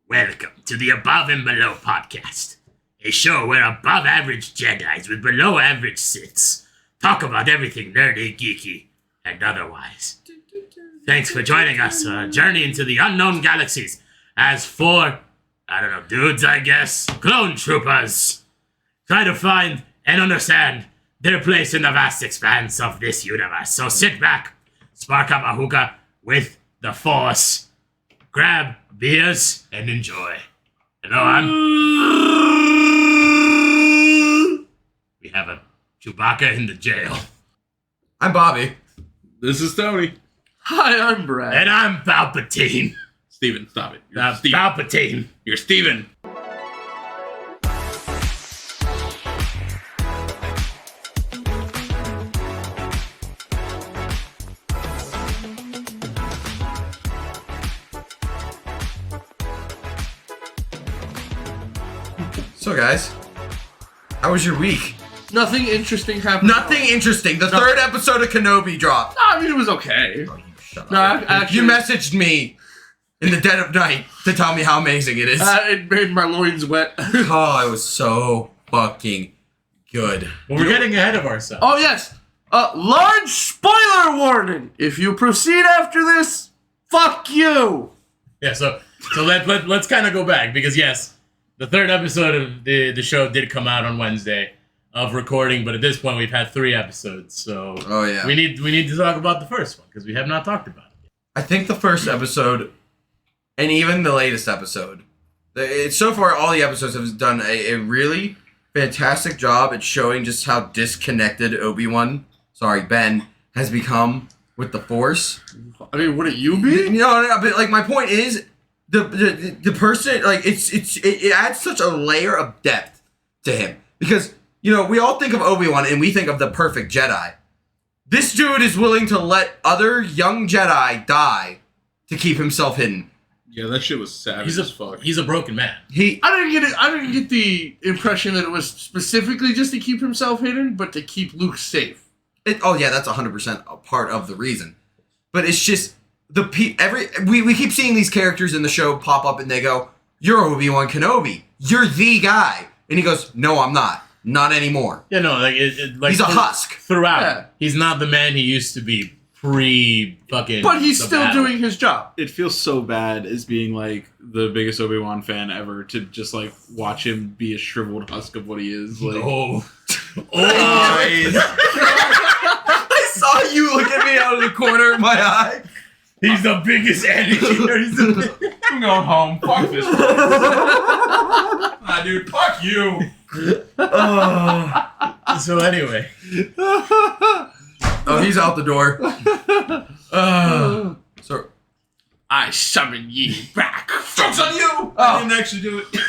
Welcome to the Above and Below podcast, a show where above-average Jedis with below-average Siths talk about everything nerdy, geeky, and otherwise. Thanks for joining us on a journey into the unknown galaxies as four, dudes, I guess, clone troopers try to find and understand their place in the vast expanse of this universe. So sit back, spark up a hookah with the Force, grab beers, and enjoy. We have a Chewbacca in the jail. I'm Bobby. This is Tony. Hi, I'm Brad. And I'm Palpatine. Steven, stop it. You're Steven. Palpatine. You're Steven. So guys, how was your week? Nothing interesting happened. Nothing interesting. The third episode of Kenobi dropped. I mean, it was okay. Oh, you shut No, up. actually, You messaged me in the dead of night to tell me how amazing it is. it made my loins wet. Oh, it was so fucking good. Well, we're getting ahead of ourselves. Oh, yes. Large spoiler warning. If you proceed after this, fuck you. Yeah, so let's kind of go back, because yes, the third episode of the show did come out on Wednesday of recording, but at this point we've had 3 episodes, so Oh yeah. we need to talk about the first one because we have not talked about it. I think the first episode, and even the latest episode, so far all the episodes have done a really fantastic job at showing just how disconnected Ben, has become with the Force. I mean, wouldn't you be? No, but like my point is, the person, like it adds such a layer of depth to him, because we all think of Obi-Wan and we think of the perfect Jedi. This dude is willing to let other young Jedi die to keep himself hidden. Yeah, that shit was savage as fuck. He's a broken man. I didn't get the impression that it was specifically just to keep himself hidden, but to keep Luke safe. That's 100% a part of the reason. But it's just we keep seeing these characters in the show pop up and they go, "You're Obi-Wan Kenobi. You're the guy." And he goes, "No, I'm not. Not anymore." Yeah, no, like he's a husk throughout. Yeah. He's not the man he used to be pre-fucking. But he's the still battle. doing his job. It feels so bad as being like the biggest Obi-Wan fan ever to just like watch him be a shriveled husk of what he is. Like, I saw you look at me out of the corner of my eye. He's the biggest Anakin. I'm going home. Fuck this. Dude, fuck you. So anyway. Oh, he's out the door. So I summon ye back. Joke's on you. I didn't actually do it. Wait!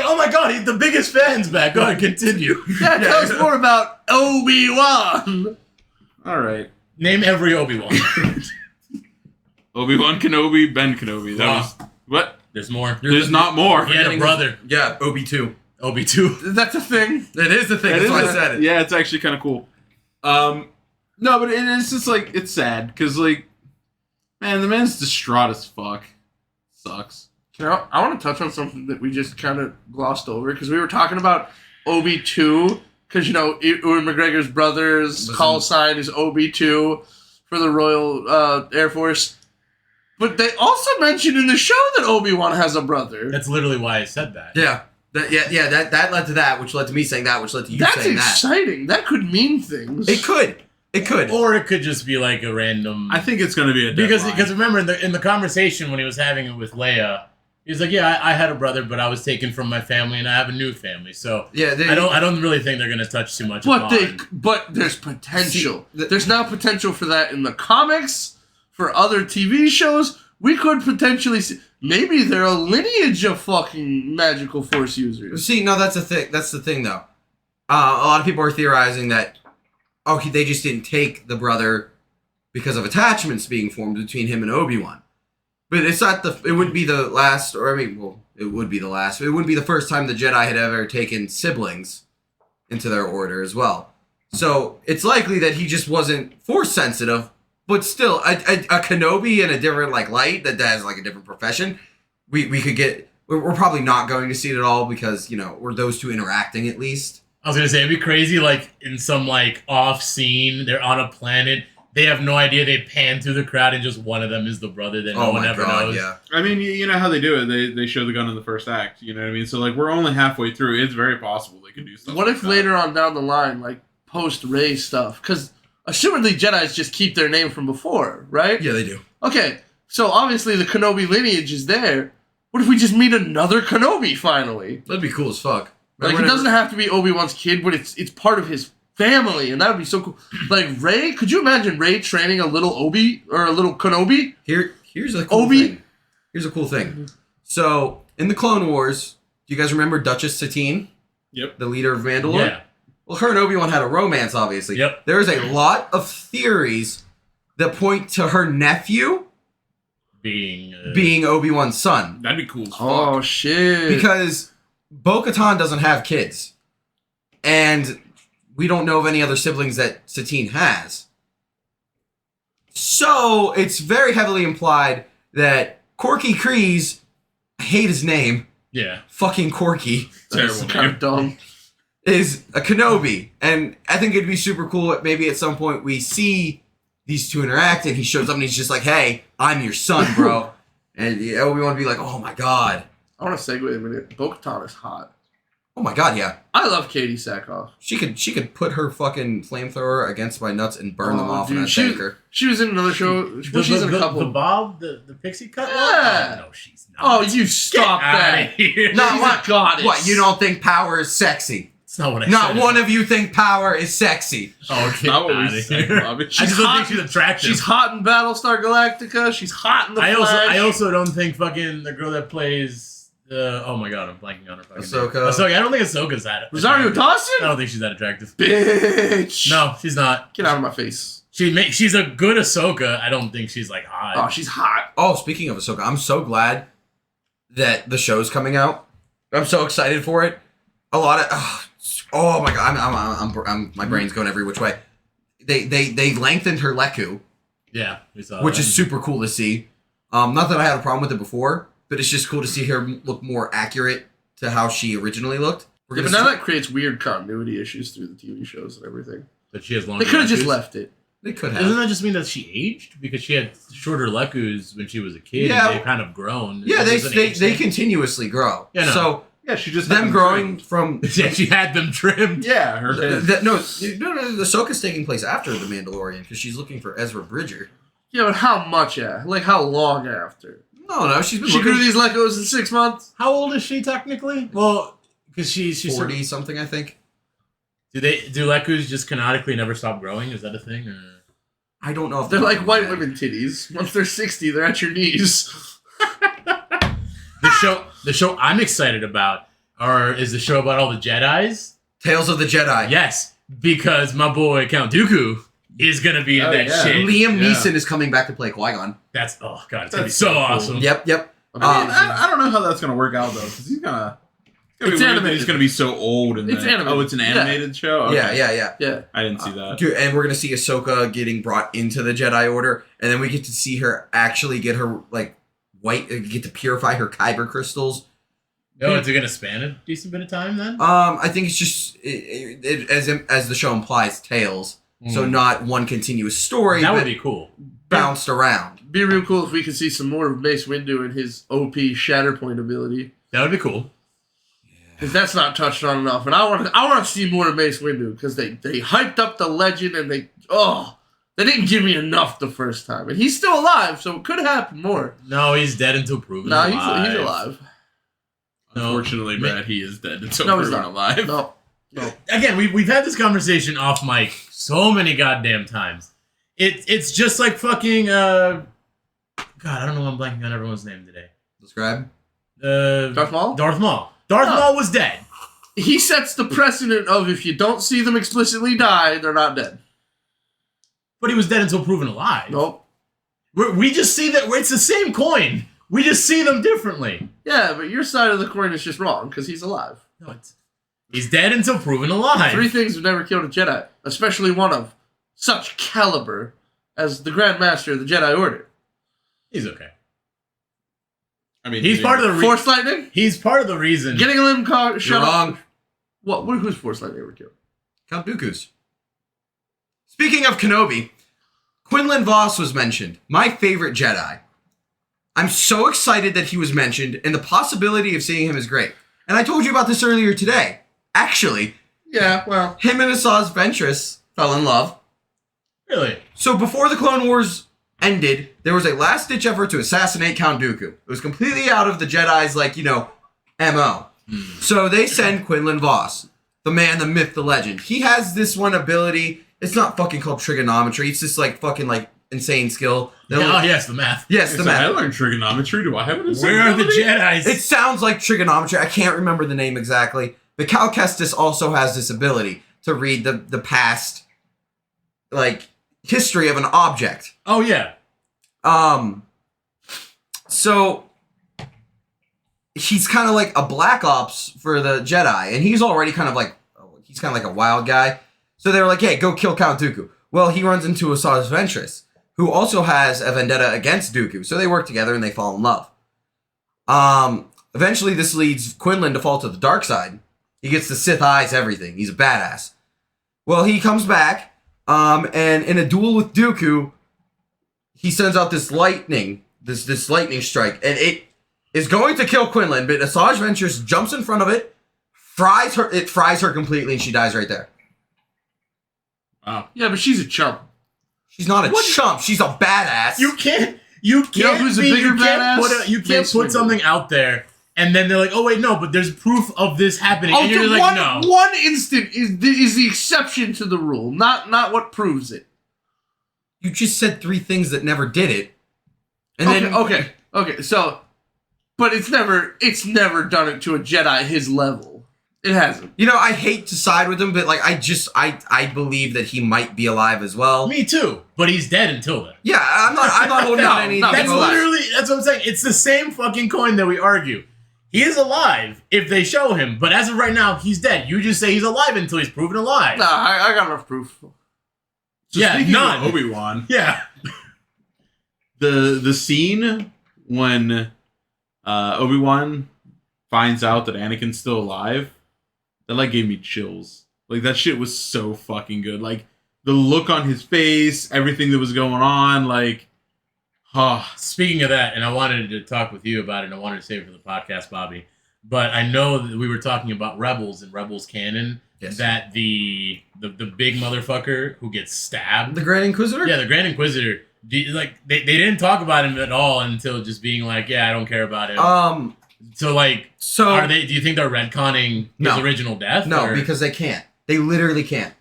Oh my God! He's the biggest fan's back. Go ahead, continue. Yeah, tell us more about Obi-Wan. All right. Name every Obi-Wan. Obi-Wan Kenobi, Ben Kenobi. That was what? There's more. There's not more. He had a brother. yeah, Obi-2. Obi-2. That's a thing. It is the thing. That's why I said it. Yeah, it's actually kind of cool. No, but it's just like it's sad because like, man, the man's distraught as fuck. Sucks. I want to touch on something that we just kind of glossed over, because we were talking about Obi-2, because, Ewan McGregor's brother's call sign is Obi-2 for the Royal Air Force. But they also mentioned in the show that Obi-Wan has a brother. That's literally why I said that. Yeah. That led to that, which led to me saying that, which led to you That's saying that. That's exciting. That could mean things. It could. Or it could just be like a random. I think it's going to be a because remember in the conversation when he was having it with Leia, he was like, "Yeah, I had a brother, but I was taken from my family, and I have a new family." So yeah, I don't really think they're going to touch too much. But there's potential. There's now potential for that in the comics, for other TV shows. We could potentially see. Maybe they're a lineage of fucking magical Force users. See, no, that's the thing. That's the thing, though. A lot of people are theorizing that, they just didn't take the brother because of attachments being formed between him and Obi-Wan. But it's not it wouldn't be the last, it would be the last. It wouldn't be the first time the Jedi had ever taken siblings into their order as well. So it's likely that he just wasn't Force sensitive, but still, a Kenobi in a different light that has a different profession we could get. We're probably not going to see it at all because we're those two interacting at least. I was gonna say it'd be crazy, like in some like off scene, they're on a planet. They have no idea. They pan through the crowd, and just one of them is the brother that no one ever knows. Yeah. I mean, you know how they do it. They show the gun in the first act. You know what I mean? So like, we're only halfway through. It's very possible they could do stuff. What like if that. later on down the line, like post Rey stuff? Because assumedly Jedi's just keep their name from before, right? Yeah, they do. Okay, so obviously the Kenobi lineage is there. What if we just meet another Kenobi finally? That'd be cool as fuck. Like, it doesn't have to be Obi-Wan's kid, but it's part of his family, and that would be so cool. Like, Rey, could you imagine Rey training a little Obi, or a little Kenobi? Here's a cool Obi? thing. Here's a cool thing. So, in the Clone Wars, do you guys remember Duchess Satine? Yep. The leader of Mandalore? Yeah. Well, her and Obi-Wan had a romance, obviously. Yep. There is a lot of theories that point to her nephew being Obi-Wan's son. That'd be cool as fuck. Oh, shit. Because Bo-Katan doesn't have kids. And we don't know of any other siblings that Satine has. So, it's very heavily implied that Corky Kryze, I hate his name, Yeah. fucking Corky, Terrible That's kind name. of dumb. is a Kenobi. And I think it'd be super cool if maybe at some point we see these two interact and he shows up and he's just like, hey, I'm your son, bro. And Obi-Wan would be like, oh my god. I want to segue a minute. Bo-Katan is hot. Oh my god, yeah. I love Katie Sackhoff. She could put her fucking flamethrower against my nuts and burn them off in that dude, tanker. She was in another show. She's in a couple. The Bob, the pixie cut one? Yeah. Oh, no, she's not. Oh, you stop Get outta that. here. No, She's what? a goddess. What, you don't think power is sexy? It's not what I Not said. one of you think power is sexy. Oh, That's get not what we outta said, here. Bobby. I just don't think she's attractive. She's hot in Battlestar Galactica. She's hot in the Flash. I also don't think fucking the girl that plays. Oh my god, I'm blanking on her fucking Ahsoka. name. Ahsoka. I don't think Ahsoka's that. Rosario attractive. Dawson? I don't think she's that attractive. Bitch. No, she's not. Get out of my face. She's a good Ahsoka. I don't think she's like hot. Oh, she's hot. Oh, speaking of Ahsoka, I'm so glad that the show's coming out. I'm so excited for it. A lot of oh my god, I'm my brain's going every which way. They lengthened her Leku, Yeah, we saw which that. is super cool to see. Not that I had a problem with it before, but it's just cool to see her look more accurate to how she originally looked. We're Yeah, gonna but now see- that creates weird continuity issues through the TV shows and everything. But she has longer. They could have just Lekus. left it. they could Doesn't have. that just mean that she aged because she had shorter Lekus when she was a kid? Yeah. And they've kind of grown. Yeah, It doesn't age they them. continuously grow. Yeah, no. So Yeah, she just had them growing from Yeah, she had them trimmed. Yeah, her head. no, the Ahsoka's taking place after the Mandalorian because she's looking for Ezra Bridger. Yeah, but how much? Yeah, like how long after? No, she's been She grew looking these Legos in 6 months. How old is she technically? Well, because she's 40 something, I think. Do Lekus just canonically never stop growing? Is that a thing? Or? I don't know if They're like white women titties. Once they're 60, they're at your knees. The show I'm excited about is the show about all the Jedis. Tales of the Jedi. Yes, because my boy Count Dooku is gonna be in Oh, that yeah. shit. Liam Yeah. Neeson is coming back to play Qui-Gon. That's it's gonna be That's so so cool. awesome. Yep. I don't know how that's gonna work out though, because he's gonna. It's It's animated. He's gonna be so old and It's animated. Oh, it's an animated show. Okay. Yeah. Yeah. I didn't see that. Dude, and we're gonna see Ahsoka getting brought into the Jedi Order, and then we get to see her actually get her like white, get to purify her kyber crystals. Oh, is it gonna span a decent bit of time then? I think it's just as the show implies, tales. So not one continuous story, That would but be cool. bounced around. Be real cool if we could see some more of Mace Windu and his OP Shatterpoint ability. That would be cool. Because that's not touched on enough. And I want to see more of Mace Windu because they hyped up the legend and they didn't give me enough the first time. And he's still alive, so it could happen more. No, he's dead until proven No, alive. he's alive. No. Unfortunately, Brad, he is dead until No, he's proven not. alive. No. Again, we've had this conversation off mic so many goddamn times. It's just like fucking God, I don't know why I'm blanking on everyone's name today. Describe. Darth Maul? Darth Maul. Darth Maul was dead. He sets the precedent of if you don't see them explicitly die, they're not dead. But he was dead until proven alive. Nope. We just see that it's the same coin. We just see them differently. Yeah, but your side of the coin is just wrong because he's alive. No, he's dead until proven alive. 3 things have never killed a Jedi, especially one of such caliber as the Grand Master of the Jedi Order. He's okay. I mean, He's part of the Force lightning? He's part of the reason. Getting a limb You're shut wrong. What? Who's Force lightning ever killed? Count Dooku's. Speaking of Kenobi, Quinlan Voss was mentioned. My favorite Jedi. I'm so excited that he was mentioned, and the possibility of seeing him is great. And I told you about this earlier today. Actually, Yeah, well. him and Asajj Ventress fell in love. Really? So before the Clone Wars ended, there was a last-ditch effort to assassinate Count Dooku. It was completely out of the Jedi's, MO. So they send Quinlan Voss, the man, the myth, the legend. He has this one ability. It's not fucking called trigonometry. It's just insane skill. Yes, the math. Yes, the I math. learned trigonometry. Do I have it? Where are the Jedis? It sounds like trigonometry. I can't remember the name exactly. But Cal Kestis also has this ability to read the past, history of an object. Oh, yeah. So he's kind of like a black ops for the Jedi, and he's already kind of like a wild guy. So they were like, hey, go kill Count Dooku. Well, he runs into Asajj Ventress, who also has a vendetta against Dooku. So they work together and they fall in love. Eventually this leads Quinlan to fall to the dark side. He gets the Sith eyes, everything. He's a badass. Well, he comes back, and in a duel with Dooku, he sends out this lightning strike, and it is going to kill Quinlan, but Asajj Ventress jumps in front of it, fries her completely, and she dies right there. Wow. Yeah, but she's a chump. She's not a chump. She's a badass. You can't who's a bigger badass? Mace Windu. put something out there, and then they're like, oh, wait, no, but there's proof of this happening. And you're like, no. One instant is the exception to the rule, not what proves it. You just said 3 things that never did it. And then Okay. So, but it's never done it to a Jedi his level. It hasn't. I hate to side with him, but I believe that he might be alive as well. Me too, but he's dead until then. Yeah, I'm not holding out any. That's hope. that's what I'm saying. It's the same fucking coin that we argue. He is alive if they show him, but as of right now, he's dead. You just say he's alive until he's proven alive. Nah, I got enough proof. So Yeah, speaking none. of Obi-Wan, Yeah. the scene when Obi-Wan finds out that Anakin's still alive, that gave me chills. That shit was so fucking good. The look on his face, everything that was going on, Speaking of that, and I wanted to talk with you about it, and I wanted to save it for the podcast, Bobby. But I know that we were talking about Rebels and Rebels canon. Yes. That the big motherfucker who gets stabbed. The Grand Inquisitor? Yeah, the Grand Inquisitor. They didn't talk about him at all until just being like, yeah, I don't care about him. So do you think they're retconning his original death? No, or? because they can't. They literally can't.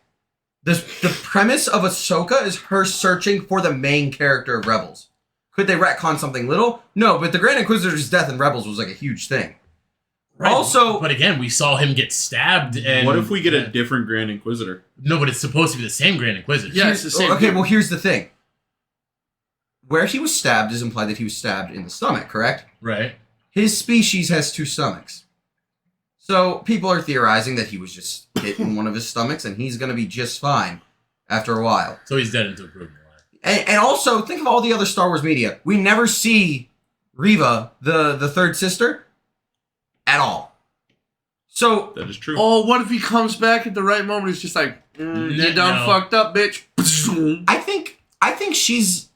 The premise of Ahsoka is her searching for the main character of Rebels. Could they retcon something little? No, but the Grand Inquisitor's death in Rebels was a huge thing. Right. Also, but again, we saw him get stabbed. And what if we get a different Grand Inquisitor? No, but it's supposed to be the same Grand Inquisitor. Yeah, it's the same. Okay, well, here's the thing. Where he was stabbed is implied that he was stabbed in the stomach, correct? Right. His species has 2 stomachs. So people are theorizing that he was just hit in one of his stomachs and he's going to be just fine after a while. So he's dead until proven alive. And also, think of all the other Star Wars media. We never see Reva, the third sister, at all. So That is true. Oh, what if he comes back at the right moment? He's just like, you done fucked up, bitch. I think she's...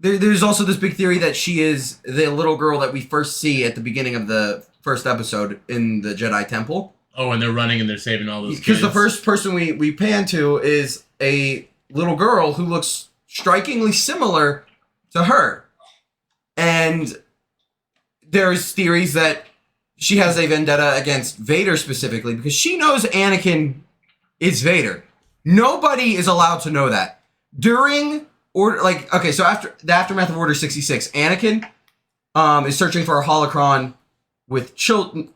There's also this big theory that she is the little girl that we first see at the beginning of the first episode in the Jedi Temple. Oh, and they're running and they're saving all those kids. Because the first person we pan to is a little girl who looks strikingly similar to her. And there's theories that she has a vendetta against Vader specifically because she knows Anakin is Vader. Nobody is allowed to know that. So after the aftermath of Order 66, Anakin is searching for a holocron with children.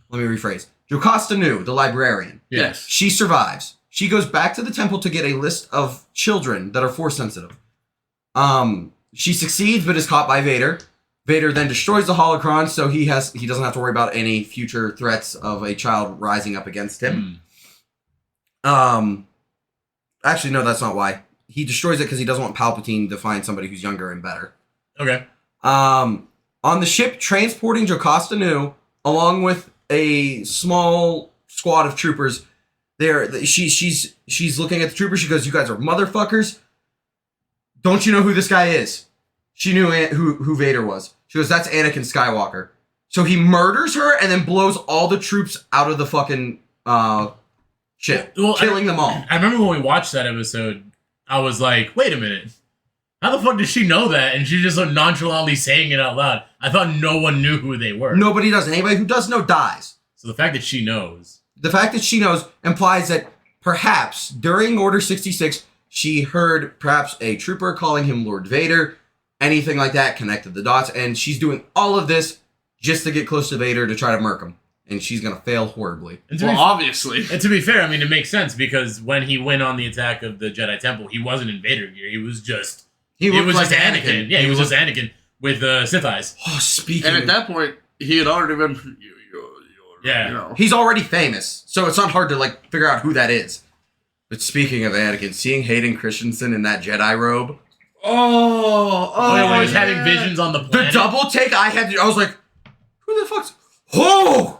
Let me rephrase. Jocasta Nu, the librarian. Yes. She survives. She goes back to the temple to get a list of children that are Force sensitive. She succeeds, but is caught by Vader. Vader then destroys the holocron, so he doesn't have to worry about any future threats of a child rising up against him. Actually, no, that's not why. He destroys it because he doesn't want Palpatine to find somebody who's younger and better. Okay. on the ship transporting Jocasta Nu, along with a small squad of troopers. She's looking at the troopers. She goes, "You guys are motherfuckers. Don't you know who this guy is?" She knew who Vader was. She goes, "That's Anakin Skywalker." So he murders her and then blows all the troops out of the fucking ship, killing them all. I remember when we watched that episode, I was like, wait a minute. How the fuck does she know that? And she's just so nonchalantly saying it out loud. I thought no one knew who they were. Nobody does. Anybody who does know dies. So the fact that she knows. The fact that she knows implies that perhaps during Order 66, she heard perhaps a trooper calling him Lord Vader, anything like that, connected the dots, and she's doing all of this just to get close to Vader to try to murk him. And she's going to fail horribly. Obviously. And to be fair, I mean, it makes sense because when he went on the attack of the Jedi Temple, he wasn't in Vader gear. He was just... He was like just Anakin. Yeah, he was just Anakin with Sith eyes. Oh, speaking And at that point, he had already been... Yeah. You know. He's already famous, so it's not hard to figure out who that is. But speaking of Anakin, seeing Hayden Christensen in that Jedi robe. When he was having visions on the planet. The double take I was like, who the fuck's... Oh!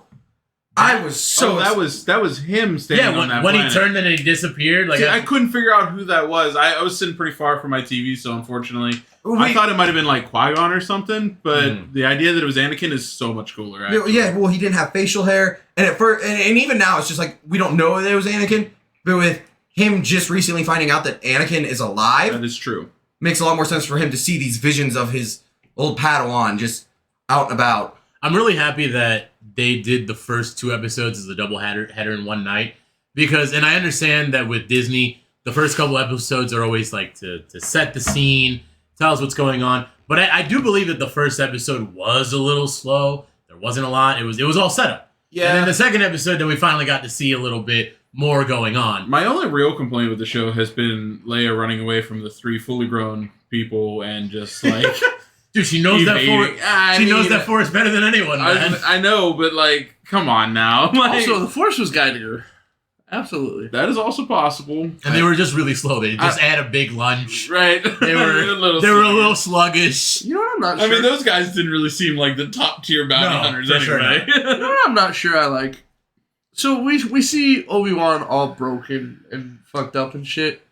I was so... that was him standing on that when planet. he turned and he disappeared. See, I couldn't figure out who that was. I was sitting pretty far from my TV, so unfortunately... I thought it might have been like Qui-Gon or something, but the idea that it was Anakin is so much cooler, actually. Yeah, well, he didn't have facial hair, and at first, and even now, it's just like, we don't know that it was Anakin, but with him just recently finding out that Anakin is alive... That is true. Makes a lot more sense for him to see these visions of his old Padawan just out and about. I'm really happy that they did the first 2 episodes as a double header in one night, because, and I understand that with Disney, the first couple episodes are always like to set the scene, tell us what's going on. But I do believe that the first episode was a little slow. There wasn't a lot. It was all set up. Yeah. And then the second episode, then we finally got to see a little bit more going on. My only real complaint with the show has been Leia running away from the 3 fully grown people and just like... Dude, she knows that force. She knows that force better than anyone, man. I know, but come on now. Also, the force was guiding her. Absolutely. That is also possible. And they were just really slow. They just had a big lunch. Right. They were a little sluggish. You know what I'm not sure? I mean, those guys didn't really seem like the top tier bounty hunters anyway. Sure. You know what I'm not sure I like? So we see Obi-Wan all broken and fucked up and shit.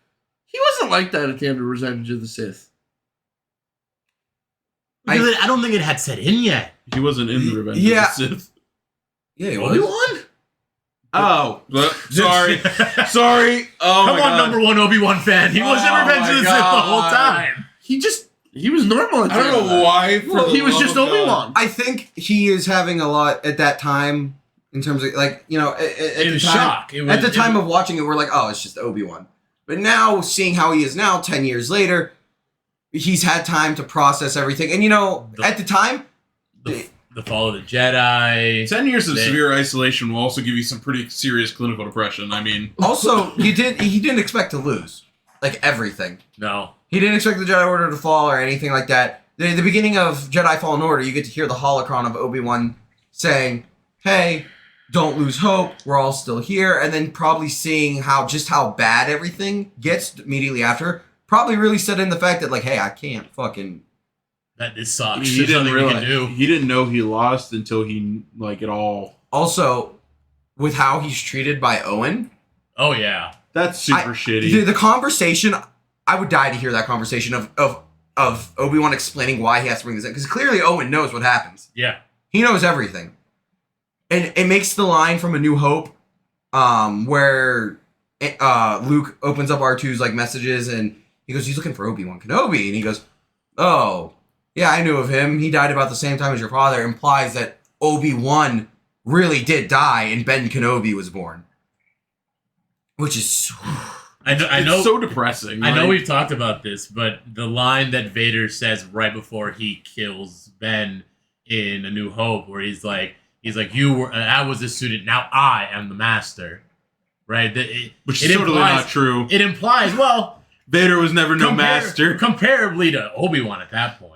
He wasn't like that at the end of Revenge of the Sith. I don't think it had set in yet. He wasn't in the Revenge of the Sith. Yeah, he was. Obi-Wan? Oh, sorry. Sorry. Oh, Come on, number 1 Obi-Wan fan. He was in Revenge of the Sith the whole time. He was normal at I don't know why. He was just Obi-Wan. I think he is having a lot at that time in terms of, at the shock. At the time of watching it, we're like, oh, it's just Obi-Wan. But now, seeing how he is now, 10 years later, he's had time to process everything. And, at the time... The Fall of the Jedi. 10 years of severe isolation will also give you some pretty serious clinical depression. I mean... Also, he didn't expect to lose. Everything. No. He didn't expect the Jedi Order to fall or anything like that. The beginning of Jedi Fallen Order, you get to hear the holocron of Obi-Wan saying, hey, don't lose hope, we're all still here. And then probably seeing how bad everything gets immediately after, probably really set in the fact that, hey, I can't fucking... That this sucks. He didn't realize. He didn't know he lost until he, it all... Also, with how he's treated by Owen... Oh, yeah. That's super shitty. The conversation... I would die to hear that conversation of Obi-Wan explaining why he has to bring this in. Because clearly Owen knows what happens. Yeah. He knows everything. And it makes the line from A New Hope where Luke opens up R2's messages and he goes, he's looking for Obi-Wan Kenobi. And he goes, oh, yeah, I knew of him. He died about the same time as your father. Implies that Obi-Wan really did die and Ben Kenobi was born. Which is... I know. It's so depressing. I know we've talked about this, but the line that Vader says right before he kills Ben in A New Hope, where he's like, I was a student, now I am the master, right? Which is totally not true. It implies, Vader was never no master. Comparably to Obi-Wan at that point.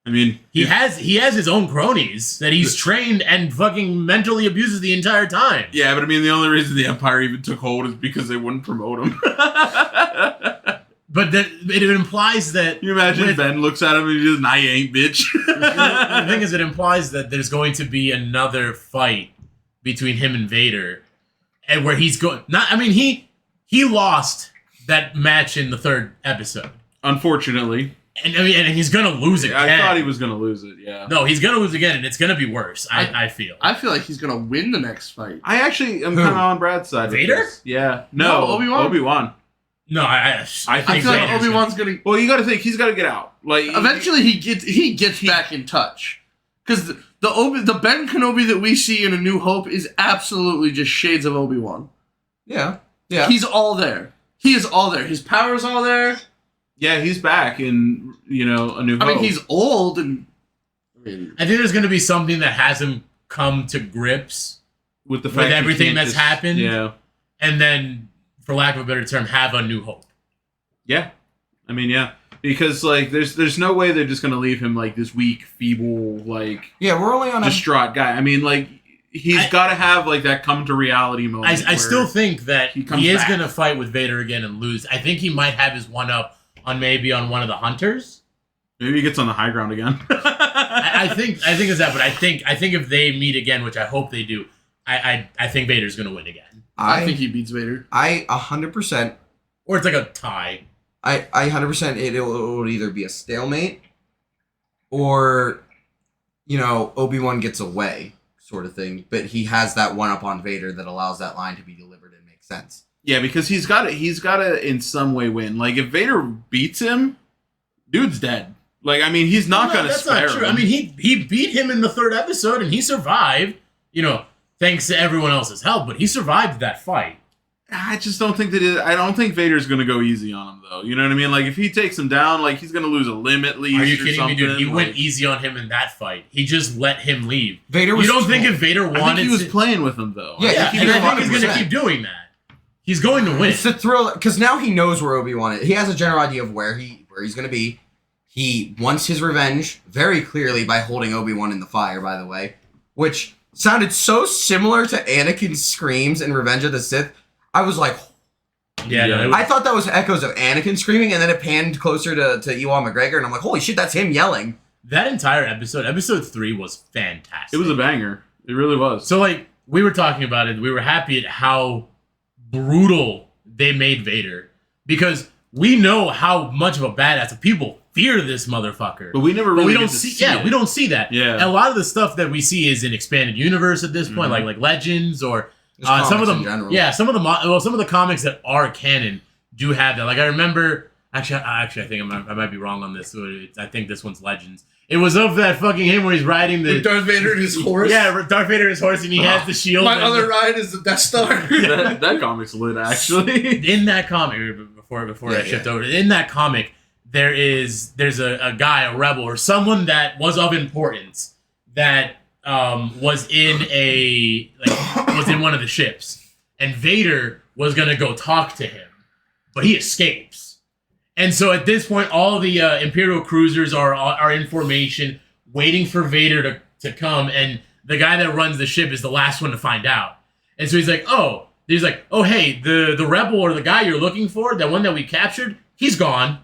I mean, he has his own cronies that he's trained and fucking mentally abuses the entire time. Yeah, but I mean, the only reason the Empire even took hold is because they wouldn't promote him. But it implies that... Can you imagine Ben looks at him and he says, "Nah, you ain't, bitch." The thing is, it implies that there's going to be another fight between him and Vader, and where he's going. He lost that match in the third episode, Unfortunately. and he's gonna lose it. I thought he was gonna lose it. Yeah. No, he's gonna lose again, and it's gonna be worse. I feel. I feel like he's gonna win the next fight. I actually am kind of on Brad's side. with Vader? this. Yeah. No, Obi-Wan? Obi-Wan. No, I I think feel like Vader's Obi-Wan's gonna. Well, you got to think he's got to get out. Like Eventually, he gets back in touch, because the Ben Kenobi that we see in A New Hope is absolutely just shades of Obi-Wan. Yeah. Yeah. He's all there. He is all there. His power's all there. Yeah, he's back in A New Hope. I mean, he's old and. I think there's going to be something that has him come to grips with the fact with he everything can't that's just- happened, Yeah. and then, for lack of a better term, have a new hope. Yeah. I mean, yeah. Because like there's no way they're just gonna leave him like this weak, feeble, like Yeah, we're only on distraught guy. I mean, like he's got to have like that come to reality moment. I still think that he comes he is back. going to fight with Vader again and lose. I think he might have his one up on one of the hunters. Maybe he gets on the high ground again. I think it's that, but I think if they meet again, which I hope they do, I think Vader's going to win again, I think he beats Vader. I 100%. or it's like a tie. I 100% it will either be a stalemate or, Obi-Wan gets away sort of thing. But he has that one up on Vader that allows that line to be delivered and make sense. Yeah, because he's got to in some way win. Like if Vader beats him, dude's dead. Like I mean, he's not gonna That's spare not true. him. I mean, he beat him in the third episode and he survived. Thanks to everyone else's help, but he survived that fight. I just don't think I don't think Vader's gonna go easy on him though. You know what I mean? Like if he takes him down, like he's gonna lose a limb at least. Are you or kidding something. me, dude? He like, went easy on him in that fight. He just let him leave. Vader was You don't think if Vader wanted I think he was to... playing with him though. Yeah, Yeah, he and was I think he's going to 100%. keep doing that. He's going to win. It's the thrill because now he knows where Obi-Wan is. He has a general idea of where he's going to be. He wants his revenge very clearly by holding Obi-Wan in the fire. By the way, which sounded so similar to Anakin's screams in Revenge of the Sith. I was like, Yeah, no, it was, I thought that was echoes of Anakin screaming, and then it panned closer to Ewan McGregor, and I'm like, holy shit, that's him yelling. that entire episode 3 was fantastic. It was a banger. It really was. So, we were talking about it. We were happy at how brutal they made Vader. Because we know how much of a badass. People fear this motherfucker. But we never But really we don't get to see. it. We don't see that. Yeah. And a lot of the stuff that we see is in expanded universe at this point, Mhm. like Legends or Just some of comics them. in general. Yeah, some of the comics that are canon do have that. Like I remember, actually, I think I might be wrong on this. I think this one's Legends. It was of that fucking him where he's riding the With Darth Vader and his horse. Yeah, Darth Vader and his horse, and he has the shield. My and other ride is the Death Star. that comic's lit actually. in that comic, before I shift over, in that comic, there's a guy, a rebel, or someone that was of importance that was in was in one of the ships, and Vader was gonna go talk to him, but he escapes. And so at this point, all the Imperial cruisers are in formation, waiting for Vader to come, and the guy that runs the ship is the last one to find out. And so he's like, oh, hey, the rebel or the guy you're looking for, that one that we captured, he's gone.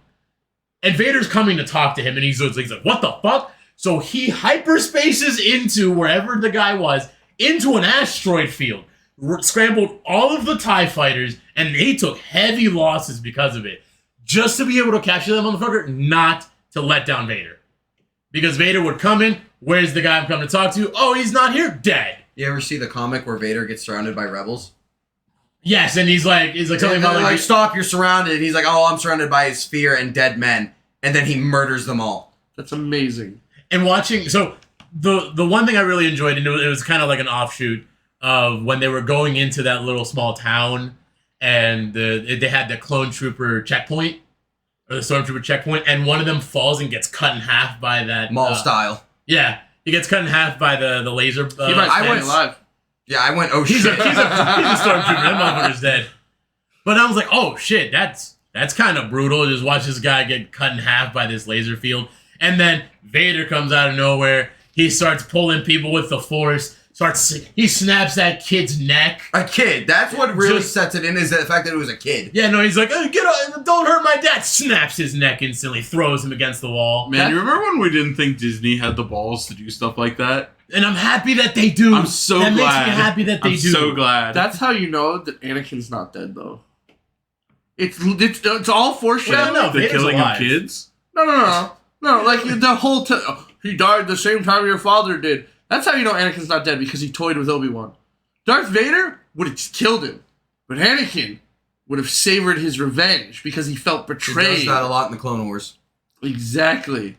And Vader's coming to talk to him, and he's like, what the fuck? So he hyperspaces into wherever the guy was, into an asteroid field, scrambled all of the TIE fighters, and they took heavy losses because of it. Just to be able to capture that motherfucker, not to let down Vader. Because Vader would come in, where's the guy I'm coming to talk to? Oh, he's not here, dead. You ever see the comic where Vader gets surrounded by rebels? Yes, and he's like something And about they're like, stop, you're surrounded. And he's like, oh, I'm surrounded by his fear and dead men. And then he murders them all. That's amazing. And watching, so the one thing I really enjoyed, and it was kind of like an offshoot of when they were going into that little small town, and they had the clone trooper checkpoint, or the stormtrooper checkpoint, and one of them falls and gets cut in half by that Maul style. Yeah, he gets cut in half by the laser. He might I stay went- alive. Yeah, I went, oh He's a shit. stormtrooper. That motherfucker's dead. But I was like, oh shit, that's kind of brutal. Just watch this guy get cut in half by this laser field, and then Vader comes out of nowhere. He starts pulling people with the Force. he snaps that kid's neck. A kid. That's what really Just- sets it in, is the fact that it was a kid. Yeah, no, he's like, hey, get up, don't hurt my dad. Snaps his neck instantly, throws him against the wall. Man, you remember when we didn't think Disney had the balls to do stuff like that? And I'm happy that they do. I'm so that glad. makes me happy that they I'm do. so glad. That's how you know that Anakin's not dead, though. It's all foreshadowing. Well, no, the Vader's killing alive. of kids? No, like the whole he died the same time your father did. That's how you know Anakin's not dead, because he toyed with Obi-Wan. Darth Vader would have killed him, but Anakin would have savored his revenge because he felt He betrayed. does that a lot in the Clone Wars. Exactly.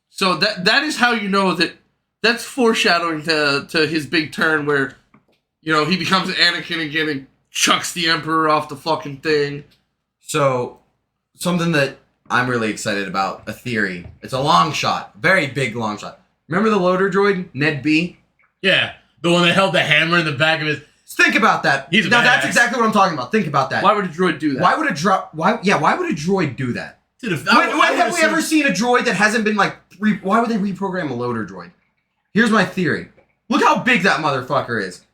So that is how you know that's foreshadowing to his big turn where, you know, he becomes Anakin again and chucks the Emperor off the fucking thing. So, something that I'm really excited about, a theory. It's a long shot. Very big long shot. Remember the loader droid, Ned B? Yeah, the one that held the hammer in the back of his... Think about that. He's a Now, that's badass. exactly what I'm talking about. Think about that. Why would a droid do that? Why would a droid do that? Dude, if When I have would've we ever seen a droid that hasn't been like... why would they reprogram a loader droid? Here's my theory. Look how big that motherfucker is.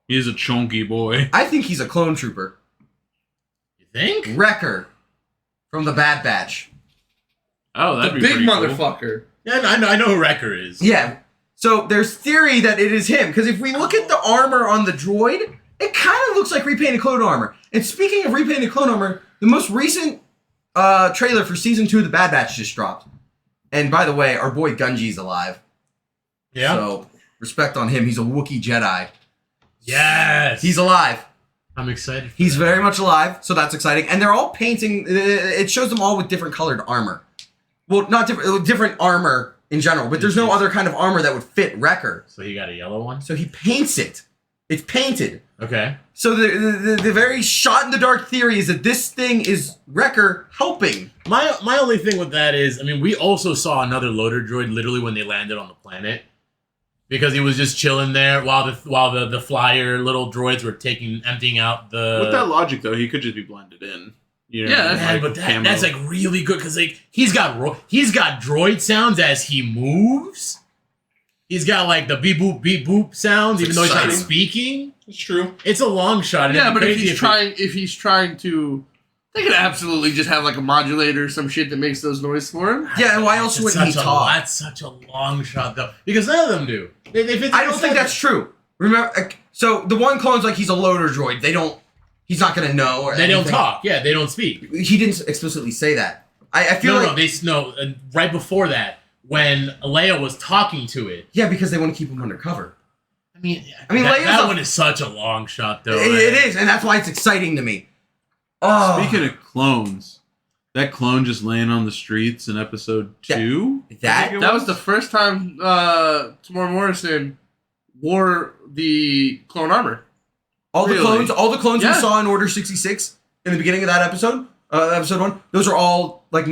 He is a chunky boy. I think he's a clone trooper. You think? Wrecker from the Bad Batch. Oh, the that'd be big pretty cool. motherfucker. Yeah, I know who Wrecker is. Yeah. So there's theory that it is him, because if we look at the armor on the droid, it kind of looks like repainted clone armor. And speaking of repainted clone armor, the most recent trailer for season 2 of the Bad Batch just dropped. And by the way, our boy Gunji's alive. Yeah? So respect on him. He's a Wookiee Jedi. Yes! He's alive. I'm excited for He's that. very much alive, so that's exciting. And they're all painting. It shows them all with different colored armor. Well, not different armor in general, but there's no other kind of armor that would fit Wrecker. So he got a yellow one? So he paints it. It's painted. Okay. So the very shot in the dark theory is that this thing is Wrecker helping. My only thing with that is, I mean, we also saw another loader droid literally when they landed on the planet. Because he was just chilling there while the flyer little droids were emptying out the... With that logic, though, he could just be blended in. You know, Yeah, with, Man, like, but camo. that's like really good because like he's got droid sounds as he moves. He's got like the beep boop sounds, even though he's not exciting. speaking. It's true. It's a long shot. and Yeah, it'd be but if crazy he's trying to, they could absolutely just have like a modulator or some shit that makes those noises for him. Yeah, and why else It's wouldn't he such a- talk? That's such a long shot though, because none of them do. They fit I don't think that's true. Remember, so the one clone's like he's a loader droid. He's not gonna know. Or They don't anything. talk. Yeah, they don't speak. He didn't explicitly say that. I feel like Right before that, when Leia was talking to it. yeah, because they want to keep him undercover. I mean, Leia's that a- one is such a long shot though. It right? is, and that's why it's exciting to me. Oh, Speaking of clones, that clone just laying on the streets in episode 2? that That was the first time Tamora Morrison wore the clone armor. all the Really? clones Yeah. we saw in Order 66 in the beginning of that episode, episode 1. Those are all like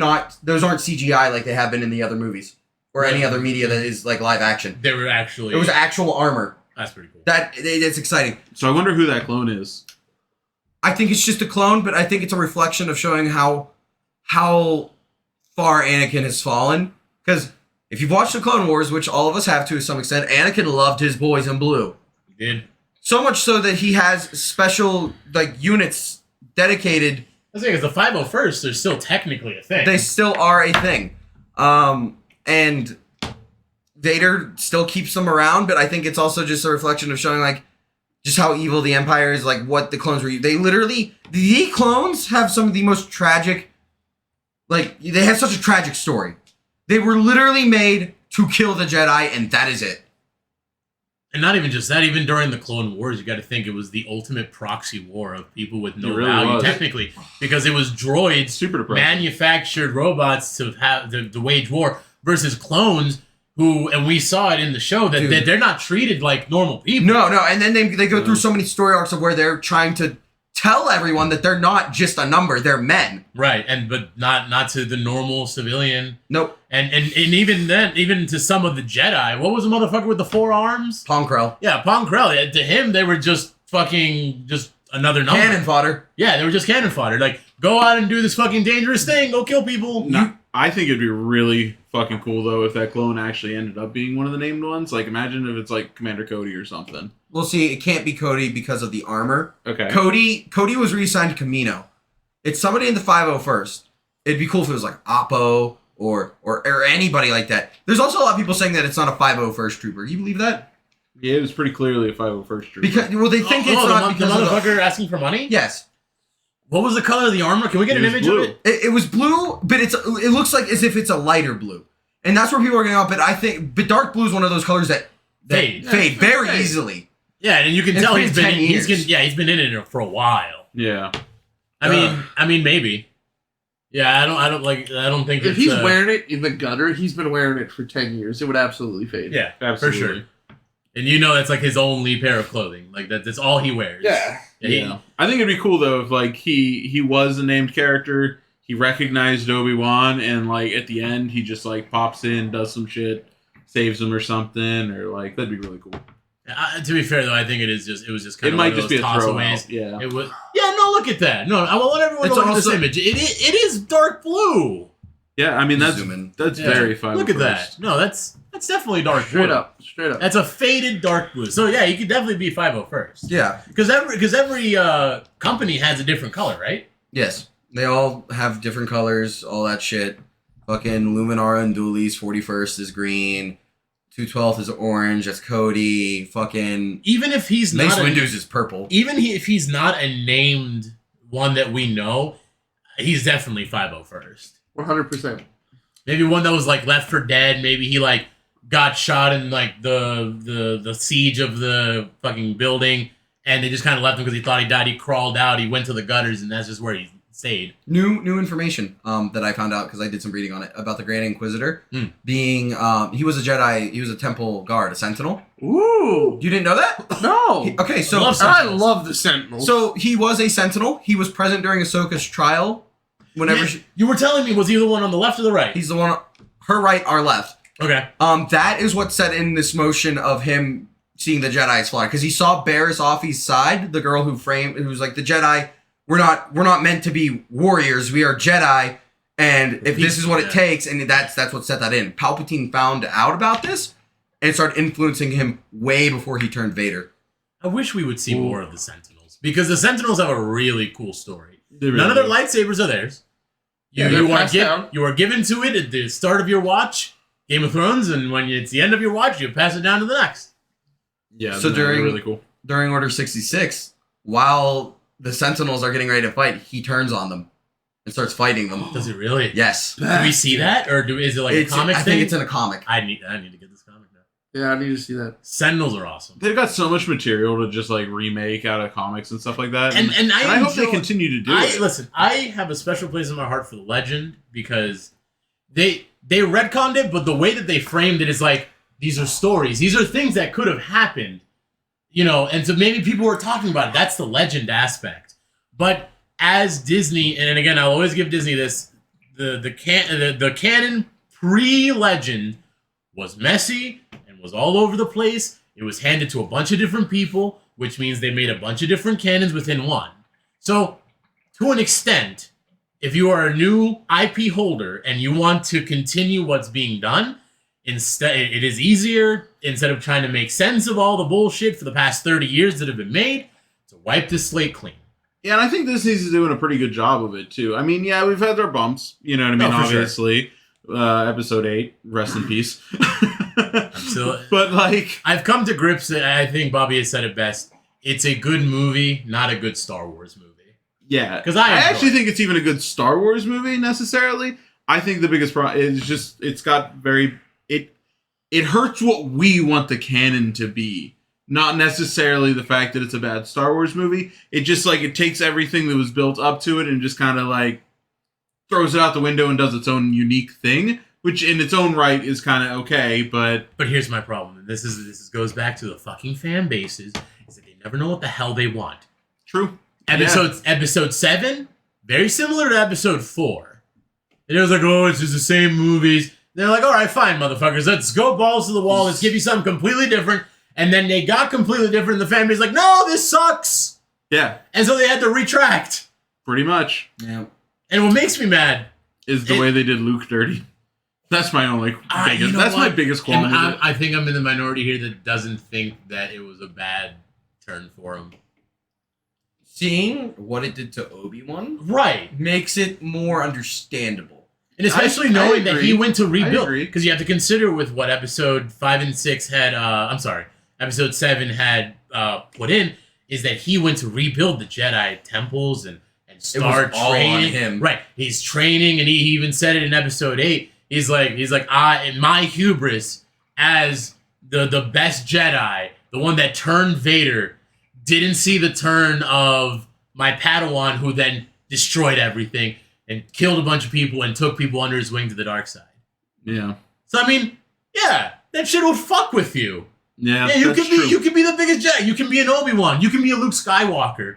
those aren't CGI like they have been in the other movies or any other media that is like live action. They were actually. It was actual armor. That's pretty cool. That's exciting. So I wonder who that clone is. I think it's just a clone, but I think it's a reflection of showing how far Anakin has fallen. Because if you've watched the Clone Wars, which all of us have to some extent, Anakin loved his boys in blue. He did. So much so that he has special like units dedicated. That's because the 501st are still technically a thing. They still are a thing. And Vader still keeps them around, but I think it's also just a reflection of showing like just how evil the Empire is, like what the clones were. They literally, the clones have some of the most tragic, like they have such a tragic story. They were literally made to kill the Jedi, and that is it. And not even just that, even during the Clone Wars, you got to think it was the ultimate proxy war of people with no It really value, was. technically, because it was droids, Super depressing. manufactured robots to have to wage war versus clones who, and we saw it in the show that Dude. they're not treated like normal people. No, and then they go through so many story arcs of where they're trying to tell everyone that they're not just a number, they're men. Right, but not to the normal civilian. Nope. And even then, even to some of the Jedi, what was the motherfucker with the 4 arms? Ponkrell. Yeah, Pong Krell. To him, they were just fucking just another number. Cannon fodder. Yeah, they were just cannon fodder. Like, go out and do this fucking dangerous thing. Go kill people. I think it'd be really fucking cool though if that clone actually ended up being one of the named ones. Like, imagine if it's like Commander Cody or something. We'll see. It can't be Cody because of the armor. Okay. Cody was reassigned to Camino. It's somebody in the 501st. It'd be cool if it was like Oppo or anybody like that. There's also a lot of people saying that it's not a 501st trooper. You believe that? Yeah, it was pretty clearly a 501st trooper. Because they think it's not the because of motherfucker asking for money? Yes. What was the color of the armor? Can we get an image blue. of it? It was blue, but it looks like as if it's a lighter blue. And that's where people are getting off. But dark blue is one of those colors that fade very easily. Yeah, and you can It's tell been he's been 10 years. he's been in it for a while. Yeah. I mean maybe. Yeah, I don't think If it's, he's wearing it in the gutter, he's been wearing it for 10 years. It would absolutely fade. Yeah, Absolutely. for sure. And that's like his only pair of clothing. Like that's all he wears. Yeah. Yeah. I think it'd be cool though if like he was a named character, he recognized Obi-Wan, and like at the end he just like pops in, does some shit, saves him or something, or like that'd be really cool. To be fair though, I think it was just kind It of might one of just be those a tossaways. throwaways. Yeah. It was. Yeah, no, look at that. No, I want everyone to It's look at also- this image. It is dark blue. Yeah, I mean that's Zoom in. that's Yeah. very fun. Look at that. No, that's definitely dark Straight blue. up. That's a faded dark blue. So yeah, you could definitely be 501st. Yeah. Because every company has a different color, right? Yes. They all have different colors, all that shit. Fucking Luminara and Dooley's 41st is green. 212th is orange. That's Cody. Fucking Even if he's Mace not Windu's is purple. if he's not a named one that we know, he's definitely 501st. 100%. Maybe one that was like Left for Dead. Maybe he like got shot in like the siege of the fucking building, and they just kind of left him because he thought he died. He crawled out. He went to the gutters, and that's just where he stayed. New information that I found out because I did some reading on it about the Grand Inquisitor being he was a Jedi. He was a temple guard, a sentinel. Ooh. You didn't know that? No. Okay, so I love the Sentinels. so he was a sentinel. He was present during Ahsoka's trial. Whenever You were telling me, was he the one on the left or the right? he's the one, her right, our left. Okay. That is what set in this motion of him seeing the Jedi's fly because he saw Barriss Offee's side, the girl who was like the Jedi. We're not meant to be warriors. We are Jedi, and if this is what it takes, and that's what set that in. Palpatine found out about this and started influencing him way before he turned Vader. I wish we would see more of the Sentinels because the Sentinels have a really cool story. Really None of their lightsabers are theirs. You are given to it at the start of your watch, Game of Thrones, and when it's the end of your watch, you pass it down to the next. Yeah, So they're really cool. During Order 66, while the Sentinels are getting ready to fight, he turns on them and starts fighting them. Does it really? Yes. Do we see that, or is it like a comic I thing? think it's in a comic. I need to get this comic now. Yeah, I need to see that. Sentinels are awesome. They've got so much material to just like remake out of comics and stuff like that. And I hope they continue to do it. Listen, I have a special place in my heart for the Legend because they retconned it, but the way that they framed it is like these are stories. These are things that could have happened, and so maybe people were talking about it. That's the Legend aspect. But as Disney, and again, I'll always give Disney this, the canon pre-Legend was messy and was all over the place. It was handed to a bunch of different people, which means they made a bunch of different canons within one. So, to an extent, if you are a new IP holder and you want to continue what's being done, instead it is easier, instead of trying to make sense of all the bullshit for the past 30 years that have been made, to wipe this slate clean. Yeah, and I think Disney's doing a pretty good job of it too. I mean, yeah, we've had our bumps. You know what I mean? Oh, for sure. Obviously, episode 8, rest in peace. So, but like, I've come to grips that I think Bobby has said it best. It's a good movie, not a good Star Wars movie. yeah, 'Cause I actually enjoy think it's even a good Star Wars movie necessarily. I think the biggest problem is just it's got it hurts what we want the canon to be. Not necessarily the fact that it's a bad Star Wars movie. It just like it takes everything that was built up to it and just kind of like throws it out the window and does its own unique thing, which in its own right is kind of okay. But here's my problem, and this goes back to the fucking fan bases, is that they never know what the hell they want. true. Episode 7, very similar to episode 4. And it was like, oh, it's just the same movies. They're like, all right, fine, motherfuckers, let's go balls to the wall. Let's give you something completely different. And then they got completely different. And the fan base like, no, this sucks. Yeah, And so they had to retract. pretty much. Yeah. And what makes me mad Is the way they did Luke dirty. That's my only biggest. you know That's my what? biggest qualm. with it. I think I'm in the minority here that doesn't think that it was a bad turn for him. Seeing what it did to Obi-Wan Right. makes it more understandable. And especially I knowing that agree. he went to I rebuild. agree. Because you have to consider with what episode 5 and 6 had, episode 7 had put in, is that he went to rebuild the Jedi temples and start all on training. him. Right. He's training, and he even said it in episode 8. He's like, in my hubris as the best Jedi, the one that turned Vader, didn't see the turn of my Padawan, who then destroyed everything and killed a bunch of people and took people under his wing to the dark side. Yeah. So I mean, yeah, that shit will fuck with you. Yeah. Yeah, you that's can be true. you can be the biggest Jedi. You can be an Obi-Wan. You can be a Luke Skywalker.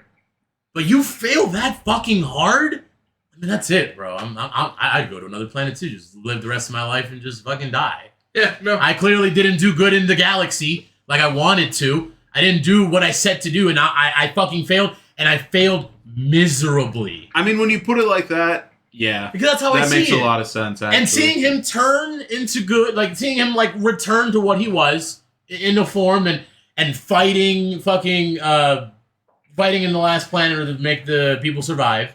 But you fail that fucking hard. I mean, that's it, bro. I'd go to another planet too. Just live the rest of my life and just fucking die. Yeah, no. I clearly didn't do good in the galaxy like I wanted to. I didn't do what I set to do, and I fucking failed, and I failed miserably. I mean, when you put it like that, yeah, Because that's how I that see makes it. a lot of sense. Actually. And seeing him turn into good, like seeing him like return to what he was in the form and fighting fucking fighting in the last planet to make the people survive.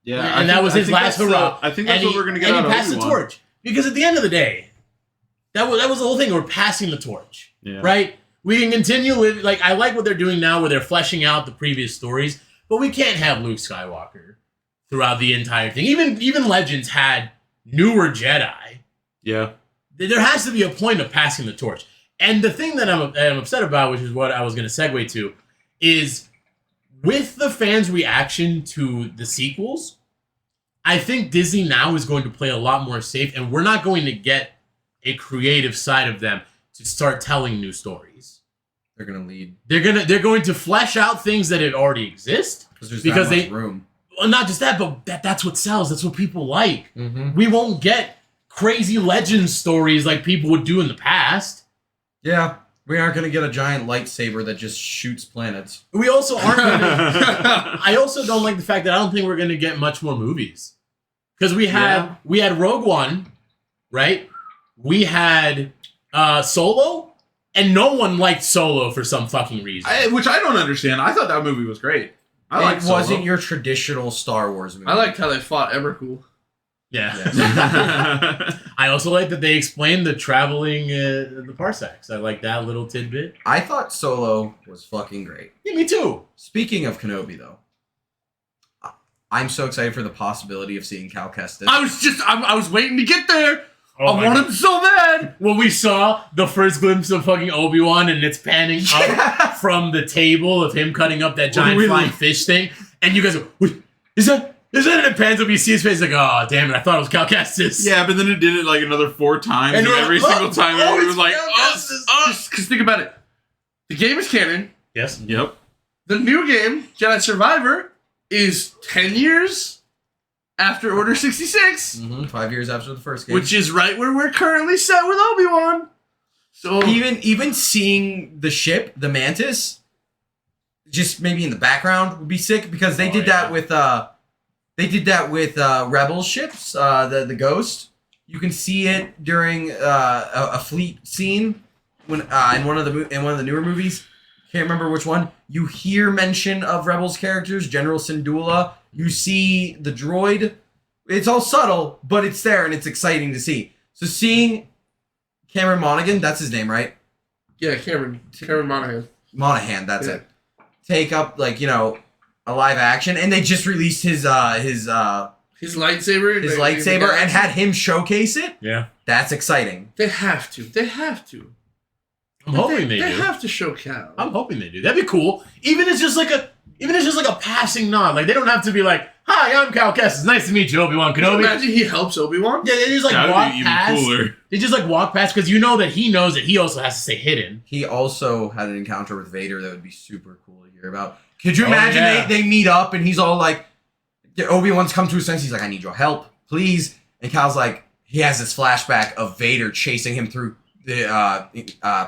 yeah, And I that think- was I his think last that's hurrah. I think that's what we're gonna get and out he of passed the Obi-Wan. torch. Because at the end of the day, that was the whole thing. We're passing the torch. Yeah. Right? We can continue with, like, I like what they're doing now where they're fleshing out the previous stories, but we can't have Luke Skywalker throughout the entire thing. Even Legends had newer Jedi. Yeah. There has to be a point of passing the torch. And the thing that I'm upset about, which is what I was going to segue to, is with the fans' reaction to the sequels, I think Disney now is going to play a lot more safe, and we're not going to get a creative side of them to start telling new stories. They're gonna lead They're going to flesh out things that already exist. there's Because that much they- room. Well, not just that, but that's what sells. That's what people like. Mm-hmm. We won't get crazy legend stories like people would do in the past. Yeah, we aren't gonna get a giant lightsaber that just shoots planets. We also aren't going to... I also don't like the fact that I don't think we're going to get much more movies. Because we had Rogue One, right? We had Solo, and no one liked Solo for some fucking reason. Which I don't understand. I thought that movie was great. I like It wasn't your traditional Star Wars movie. I liked how they fought Evercool. yeah. your. I also like that they explained the traveling the parsecs. I like that little tidbit. I thought Solo was fucking great. Yeah, me too. Speaking of Kenobi, though, I'm so excited for the possibility of seeing Cal Kestis. I was waiting to get there. Oh I my want God. him so bad. When we saw the first glimpse of fucking Obi-Wan and it's panning up from the table of him cutting up that giant flying fish thing, and you guys go, "Wait, is that?" And it pans up, you see his face, like, oh, damn it, I thought it was Cal Kestis. Yeah, but then it did it like another 4 times, And and we're every like, single time oh, it was it's like, Cal oh, Kestis. Because think about it. The game is canon. Yes. Yep. The new game, Jedi Survivor, is 10 years after Order 66, 5 years after the first game. which is right where we're currently set with Obi-Wan. So even seeing the ship, the Mantis, just maybe in the background would be sick because they did that with Rebel ships, the Ghost. You can see it during a fleet scene when in one of the newer movies. Can't remember which one. You hear mention of Rebels characters, General Syndulla. You see the droid. It's all subtle, but it's there and it's exciting to see. So seeing Cameron Monaghan, that's his name, right? yeah, Cameron Monaghan. Monahan, that's Yeah. it. Take up a live action, and they just released his His lightsaber. his lightsaber and had him showcase it. Yeah. That's exciting. They have to. They have to. I'm hoping they They do. have to show Cal. I'm hoping they do. That'd be cool. Even if it's just like a passing nod. Like, they don't have to be like, hi, I'm Cal Kestis. Nice to meet you, Obi-Wan Can you Kenobi. imagine he helps Obi-Wan? Yeah, they just like That would walk be even past. cooler. They just like walk past because you know that he knows that he also has to stay hidden. He also had an encounter with Vader that would be super cool to hear about. Could you Oh, imagine yeah. they meet up and he's all like, Obi-Wan's come to his senses. He's like, I need your help, please. And Cal's like, he has this flashback of Vader chasing him through the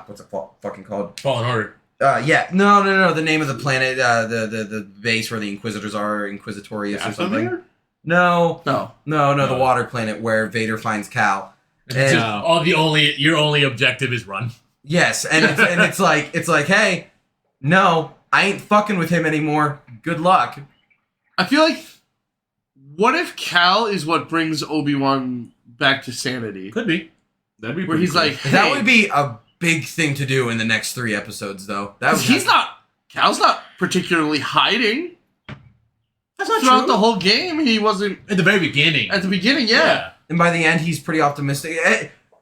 what's it fucking called? Fallen Order. No. The name of the planet, the base where the Inquisitors are, Inquisitorius or something. Dathomir? No. No. The water planet where Vader finds Cal. And Your only objective is run. yes, and it's like, hey, no, I ain't fucking with him anymore. Good luck. I feel like, what if Cal is what brings Obi-Wan back to sanity? Could be. That'd be Where pretty he's cool. like, hey, That would be a big thing to do in the next 3 episodes, though. Cal's not particularly hiding. That's not Throughout true. the whole game, he wasn't. At the very beginning. At the beginning, yeah. And by the end, he's pretty optimistic.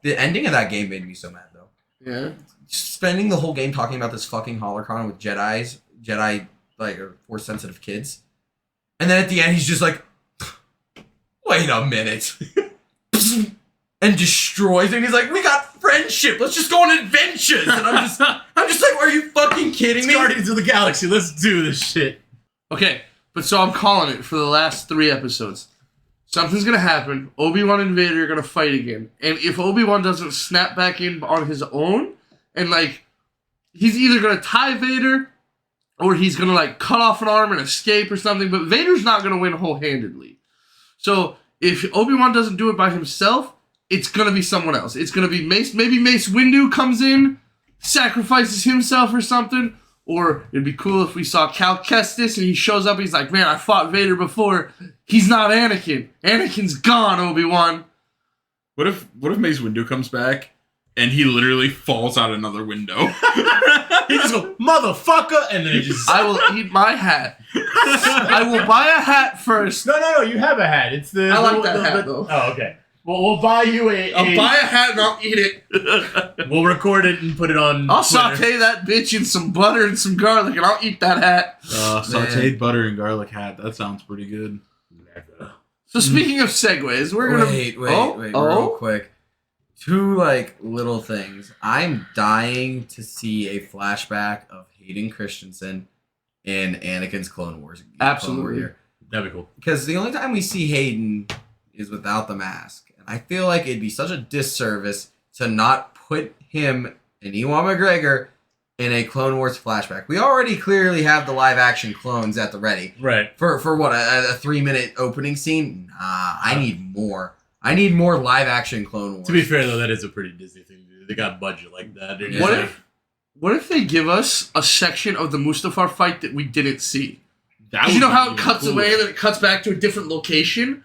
The ending of that game made me so mad, though. Yeah. Spending the whole game talking about this fucking holocron with Jedi, like, Force-sensitive kids. And then at the end, he's just like, wait a minute. And destroys it. And he's like, we got friendship. Let's just go on adventures. And I'm just like, are you fucking kidding me? Guardians of the Galaxy. Let's do this shit. Okay, but so I'm calling it for the last 3 episodes. Something's gonna happen. Obi-Wan and Vader are gonna fight again. And if Obi-Wan doesn't snap back in on his own, and like, he's either gonna tie Vader, or he's gonna like cut off an arm and escape or something, but Vader's not gonna win whole-handedly. So if Obi-Wan doesn't do it by himself, it's gonna be someone else. It's gonna be Mace. Maybe Mace Windu comes in, sacrifices himself or something. Or it'd be cool if we saw Cal Kestis and he shows up. He's like, man, I fought Vader before. He's not Anakin. Anakin's gone, Obi-Wan. What if Mace Windu comes back and he literally falls out another window? He just goes, motherfucker, and then he just... I will eat my hat. I will buy a hat first. No, you have a hat. It's the... I like that hat, though. Oh, okay. Well, we'll buy you I'll buy a hat and I'll eat it. We'll record it and put it on I'll Twitter. saute that bitch in some butter and some garlic and I'll eat that hat. Sauteed butter and garlic hat. That sounds pretty good. So speaking of segues, we're gonna... Wait, real quick. 2, like, little things. I'm dying to see a flashback of Hayden Christensen in Anakin's Clone Wars. Absolutely. That'd be cool. Because the only time we see Hayden is without the mask. And I feel like it'd be such a disservice to not put him and Ewan McGregor in a Clone Wars flashback. We already clearly have the live-action clones at the ready. Right. For what, a 3-minute opening scene? Nah, I need more. I need more live-action Clone Wars. To be fair, though, that is a pretty Disney thing to do. They got budget like that. Yeah. What if they give us a section of the Mustafar fight that we didn't see? That Because you know would how be it cuts cool. away and then it cuts back to a different location?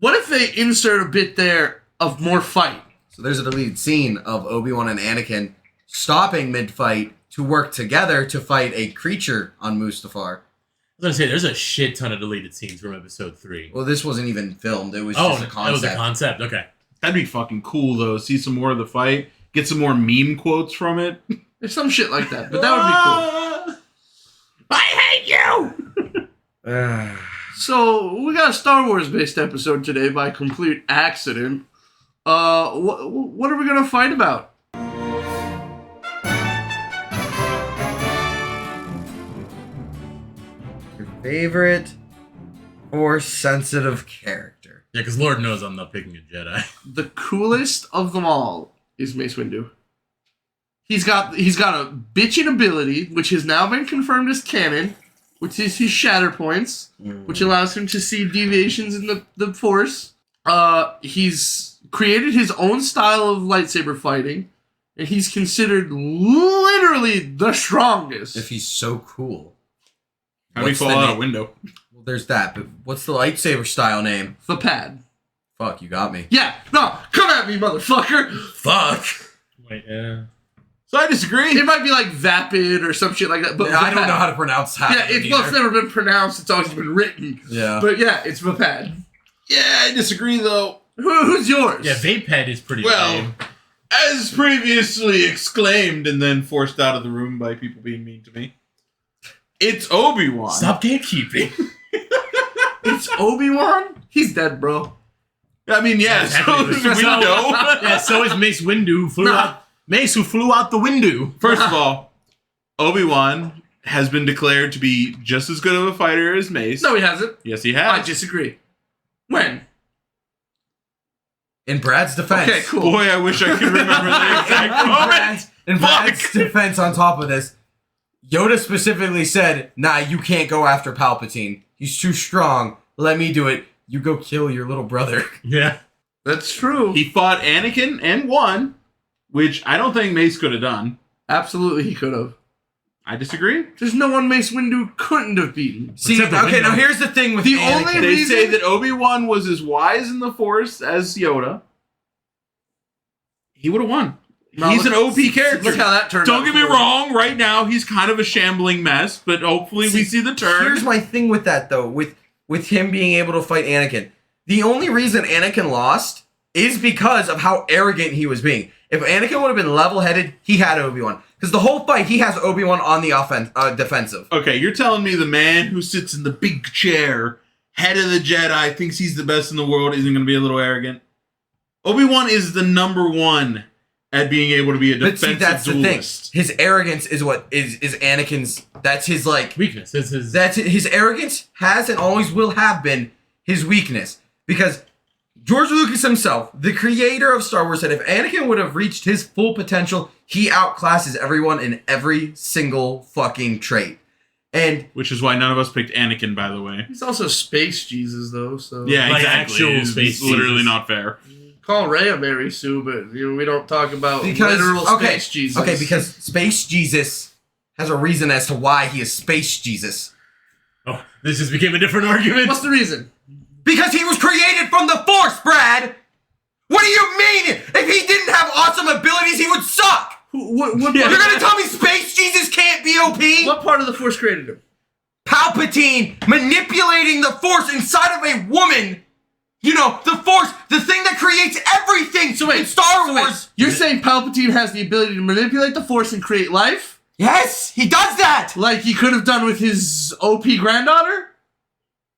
What if they insert a bit there of more fight? So there's a deleted scene of Obi-Wan and Anakin stopping mid-fight to work together to fight a creature on Mustafar. I was going to say, there's a shit ton of deleted scenes from episode 3. Well, this wasn't even filmed. It was just a concept. It was a concept. Okay. That'd be fucking cool, though. See some more of the fight. Get some more meme quotes from it. There's some shit like that, but that would be cool. I hate you! So, we got a Star Wars-based episode today by complete accident. What are we going to fight about? Your favorite Force-sensitive character. Yeah, because Lord knows I'm not picking a Jedi. The coolest of them all is Mace Windu. He's got a bitchin' ability, which has now been confirmed as canon, which is his shatter points, which allows him to see deviations in the Force. He's created his own style of lightsaber fighting, and he's considered literally the strongest. If he's so cool. How do you What's fall the out name? a window? Well, there's that, but what's the lightsaber style name? The pad. Fuck, you got me. Yeah, no, come at me, motherfucker. Fuck! Wait, yeah. So I disagree. It might be like Vapid or some shit like that. But I don't Vapad. know how to pronounce that. Yeah, it's never been pronounced. It's always been written. Yeah. But yeah, it's Vapad. Yeah, I disagree, though. Who's yours? Yeah, Vapehead is pretty Well, lame. as previously exclaimed and then forced out of the room by people being mean to me, it's Obi-Wan. Stop gatekeeping. It's Obi-Wan? He's dead, bro. I mean, yeah, so is Windu. Yeah, so is Mace Windu, who flew out. Mace, who flew out the window. First of all, Obi-Wan has been declared to be just as good of a fighter as Mace. No, he hasn't. Yes, he I has. disagree. When? In Brad's defense. Okay, cool. Boy, I wish I could remember the exact moment. In Brad's defense on top of this, Yoda specifically said, nah, you can't go after Palpatine. He's too strong. Let me do it. You go kill your little brother. Yeah. That's true. He fought Anakin and won, which I don't think Mace could have done. Absolutely, he could have. I disagree. There's no one Mace Windu couldn't have beaten. See, Except for okay, Windu. now here's the thing with The Anakin. only They reason- say that Obi-Wan was as wise in the Force as Yoda. He would have won. No, He's look- an OP character. Look how that turned out. Don't get me for him. wrong. Right now, he's kind of a shambling mess, but hopefully we see the turn. Here's my thing with that, though, with him being able to fight Anakin. The only reason Anakin lost is because of how arrogant he was being. If Anakin would have been level-headed, he had Obi-Wan. Because the whole fight, he has Obi-Wan on the defensive. Okay, you're telling me the man who sits in the big chair, head of the Jedi, thinks he's the best in the world, isn't going to be a little arrogant? Obi-Wan is the number one at being able to be a But defensive see, that's duelist. the thing. His arrogance is what is Anakin's. That's his like. Weakness. This is That's his arrogance has and always will have been his weakness. Because George Lucas himself, the creator of Star Wars, said if Anakin would have reached his full potential, he outclasses everyone in every single fucking trait. And Which is why none of us picked Anakin, by the way. He's also Space Jesus, though, so... Yeah, Like exactly. actual It's space literally Jesus. not fair. Call Rey a Mary Sue, but we don't talk about because literal okay, Space Jesus. okay, because Space Jesus has a reason as to why he is Space Jesus. Oh, this just became a different argument. What's the reason? Because he was created from the Force, Brad! What do you mean? If he didn't have awesome abilities, he would suck! What You're gonna tell me Space Jesus can't be OP? what part of the Force created him? Palpatine manipulating the Force inside of a woman. You know, the Force, the thing that creates everything in Star Wars. You're saying Palpatine has the ability to manipulate the Force and create life? Yes, he does that! Like he could have done with his OP granddaughter?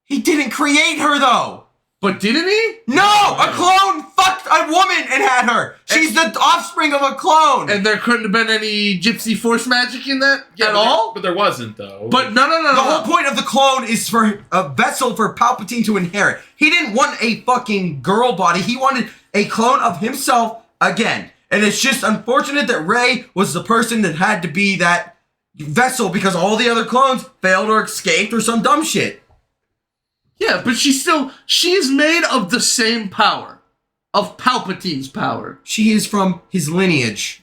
He didn't create her, though. But didn't he? No! A clone fucked a woman and had her. She's the offspring of a clone. And there couldn't have been any gypsy Force magic in that at all? But there wasn't, though. But no. The whole point of the clone is for a vessel for Palpatine to inherit. He didn't want a fucking girl body. He wanted a clone of himself again. And it's just unfortunate that Rey was the person that had to be that vessel because all the other clones failed or escaped or some dumb shit. Yeah, but she is made of the same power. Of Palpatine's power. She is from his lineage.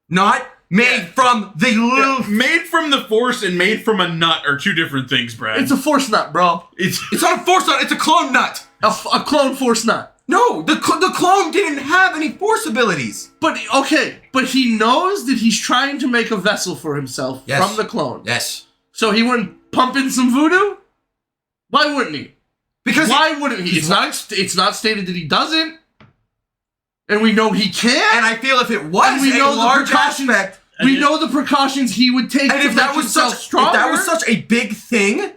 Not made from the little... Made from the Force and made from a nut are two different things, Brad. It's a Force nut, bro. It's not a Force nut, it's a clone nut. A clone Force nut. No, the clone didn't have any Force abilities. But he knows that he's trying to make a vessel for himself Yes. from the clone. Yes. So he wouldn't pump in some voodoo? Why wouldn't he? Because Why wouldn't he? It's not stated that he doesn't. And we know he can. and I feel if it was And we a know the large precautions- aspect, We know the precautions he would take and to if make that was himself such stronger. a big thing,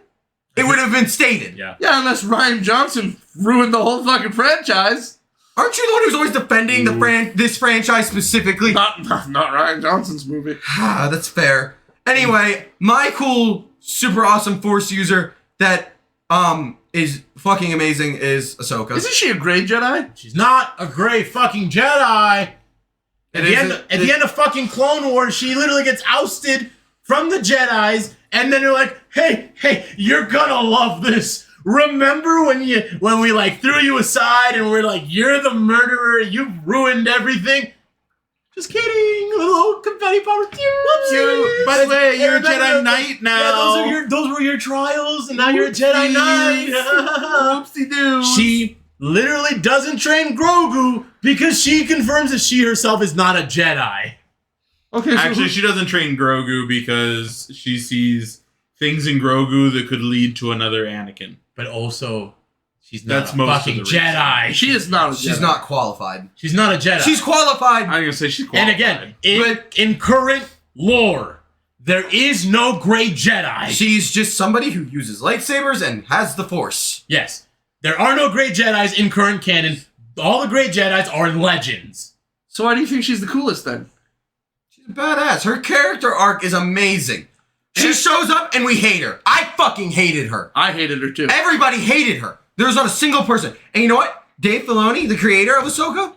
it would have been stated. Yeah. Yeah, unless Ryan Johnson ruined the whole fucking franchise. Aren't you the one who's always defending this franchise specifically? Not Ryan Johnson's movie. Ah, that's fair. Anyway, my cool, super awesome Force user that is fucking amazing is Ahsoka. Isn't she a great Jedi? She's not a great fucking Jedi. At the end of fucking Clone Wars, she literally gets ousted from the Jedis, and then they're like, "Hey, you're gonna love this. Remember when we like threw you aside and we're like, you're the murderer, you ruined everything." Just kidding. A little confetti powder. Whoopsie. By the way, you're a And then Jedi Knight now. Yeah, those were your trials, and now you're a Jedi Knight. Whoopsie doo. She literally doesn't train Grogu because she confirms that she herself is not a Jedi. Okay, so Actually, she doesn't train Grogu because she sees things in Grogu that could lead to another Anakin. But also, she's not That's a most of fucking the reason. Jedi. she is not a Jedi. She's not qualified. She's not a Jedi. She's qualified. I'm gonna say she's and qualified. again, in current lore, there is no great Jedi. She's just somebody who uses lightsabers and has the Force. Yes, there are no great Jedis in current canon. All the great Jedis are legends. So why do you think she's the coolest then? She's a badass. Her character arc is amazing. She shows up and we hate her. I fucking hated her. I hated her too. Everybody hated her. There was not a single person. And you know what? Dave Filoni, the creator of Ahsoka,